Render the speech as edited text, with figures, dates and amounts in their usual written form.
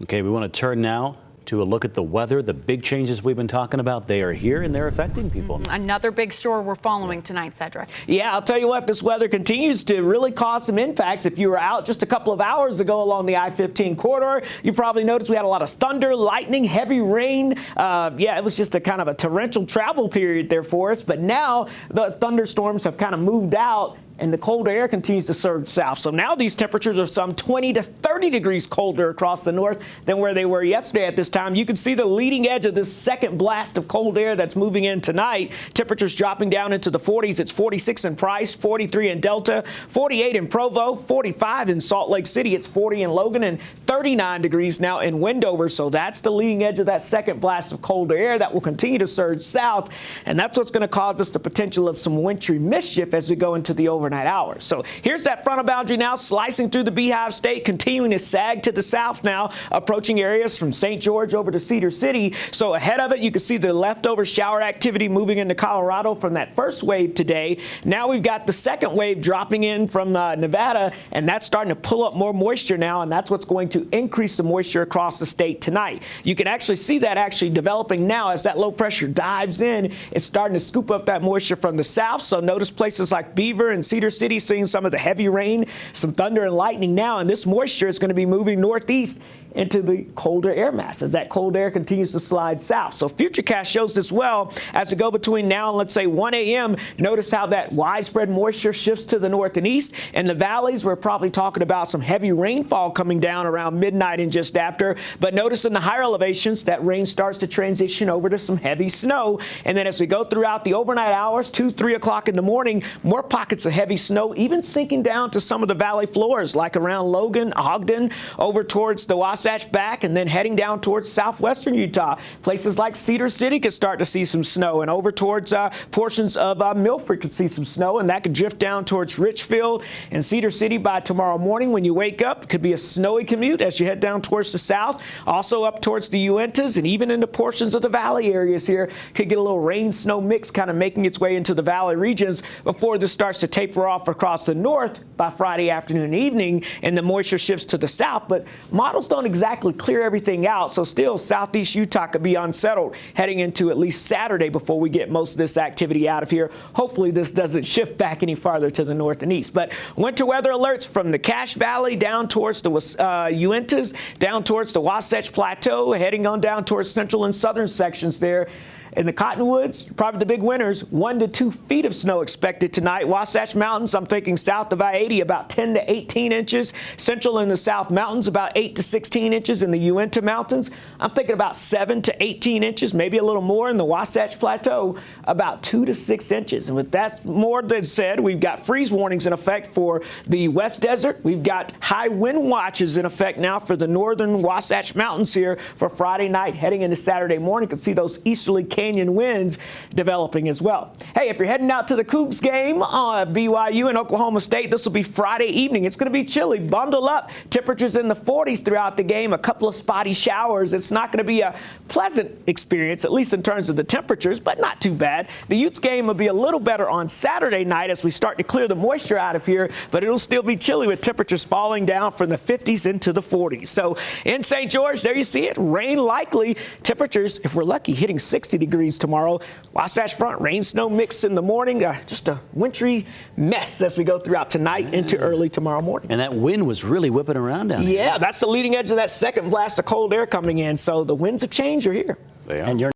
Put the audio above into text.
Okay, we want to turn now to a look at the weather. The big changes we've been talking about, they are here and they're affecting people. Another big story we're following tonight, Cedric. Yeah, I'll tell you what, this weather continues to really cause some impacts. If you were out just a couple of hours ago along the I-15 corridor, you probably noticed we had a lot of thunder, lightning, heavy rain. It was just a kind of a torrential travel period there for us. But now the thunderstorms have kind of moved out, and the cold air continues to surge south. So now these temperatures are some 20 to 30 degrees colder across the north than where they were yesterday at this time. You can see the leading edge of this second blast of cold air that's moving in tonight. Temperatures dropping down into the 40s. It's 46 in Price, 43 in Delta, 48 in Provo, 45 in Salt Lake City. It's 40 in Logan and 39 degrees now in Wendover. So that's the leading edge of that second blast of cold air that will continue to surge south. And that's what's going to cause us the potential of some wintry mischief as we go into the overnight hours. So here's that frontal boundary now slicing through the Beehive State, continuing to sag to the south now, approaching areas from St. George over to Cedar City. So ahead of it, you can see the leftover shower activity moving into Colorado from that first wave today. Now we've got the second wave dropping in from Nevada, and that's starting to pull up more moisture now, and that's what's going to increase the moisture across the state tonight. You can actually see that actually developing now as that low pressure dives in. It's starting to scoop up that moisture from the south. So notice places like Beaver and Cedar City seeing some of the heavy rain, some thunder and lightning now, and this moisture is going to be moving northeast into the colder air mass as that cold air continues to slide south. So Futurecast shows this well as we go between now and let's say 1 a.m. Notice how that widespread moisture shifts to the north and east. In the valleys, we're probably talking about some heavy rainfall coming down around midnight and just after. But notice in the higher elevations, that rain starts to transition over to some heavy snow. And then as we go throughout the overnight hours, 2, 3 o'clock in the morning, more pockets of heavy snow, even sinking down to some of the valley floors, like around Logan, Ogden, over towards the Wasatch back, and then heading down towards southwestern Utah. Places like Cedar City could start to see some snow, and over towards portions of Milford could see some snow, and that could drift down towards Richfield and Cedar City by tomorrow morning. When you wake up, it could be a snowy commute as you head down towards the south, also up towards the Uintas, and even into portions of the valley areas here could get a little rain-snow mix kind of making its way into the valley regions before this starts to taper off across the north by Friday afternoon and evening, and the moisture shifts to the south. But models don't exactly clear everything out, so still southeast Utah could be unsettled heading into at least Saturday before we get most of this activity out of here. Hopefully this doesn't shift back any farther to the north and east. But winter weather alerts from the Cache Valley down towards the Uintas, down towards the Wasatch Plateau, heading on down towards central and southern sections there. In the Cottonwoods, probably the big winners, 1 to 2 feet of snow expected tonight. Wasatch Mountains, I'm thinking south of I-80, about 10 to 18 inches. Central and the South Mountains, about 8 to 16 inches. In the Uinta Mountains, I'm thinking about 7 to 18 inches, maybe a little more. In the Wasatch Plateau, about 2 to 6 inches. And with that more than said, we've got freeze warnings in effect for the West Desert. We've got high wind watches in effect now for the northern Wasatch Mountains here for Friday night heading into Saturday morning. You can see those easterly canyon winds developing as well. Hey, if you're heading out to the Cougs game on BYU and Oklahoma State, this will be Friday evening. It's going to be chilly. Bundle up. Temperatures in the 40s throughout the game. A couple of spotty showers. It's not going to be a pleasant experience, at least in terms of the temperatures, but not too bad. The Utes game will be a little better on Saturday night as we start to clear the moisture out of here, but it'll still be chilly with temperatures falling down from the 50s into the 40s. So in St. George, there you see it. Rain likely. Temperatures, if we're lucky, hitting 60 degrees tomorrow. Wasatch Front, rain snow mix in the morning. Just a wintry mess as we go throughout tonight into early tomorrow morning. And that wind was really whipping around down there. Yeah, that's the leading edge of that second blast of cold air coming in. So the winds of change are here. They are. And you're